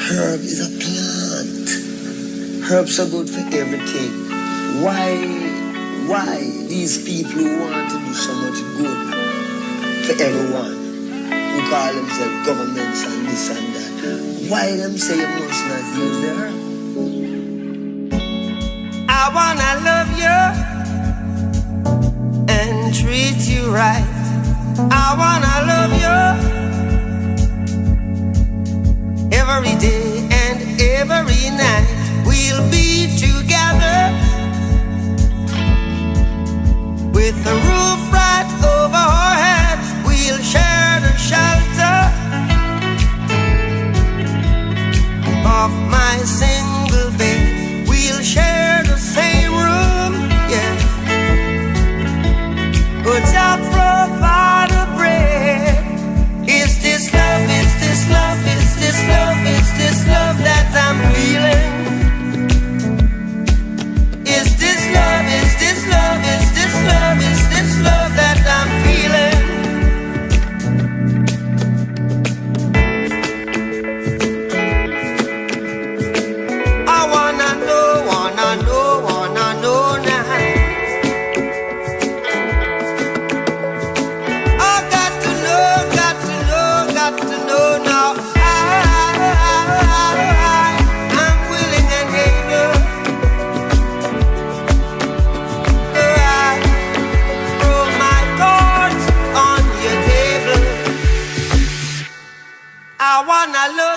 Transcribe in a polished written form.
Herb is a plant. Herbs are good for everything. Why these people who want to do so much good for everyone, who call themselves governments and this and that, why them say you must not use the herb? I wanna love you and treat you right. I wanna love you every day and every night. We'll be together with the roof right over our heads. We'll share the shelter of my single bed. We'll share the same room, yeah. But I'll provide a bread. Is this love, is this love, is this love, is this love that I'm feeling? Is this love, is this love, is this love, is this love that I'm feeling? I wanna know now. I got to know now. I'm willing and able. I throw my cards on your table. I wanna love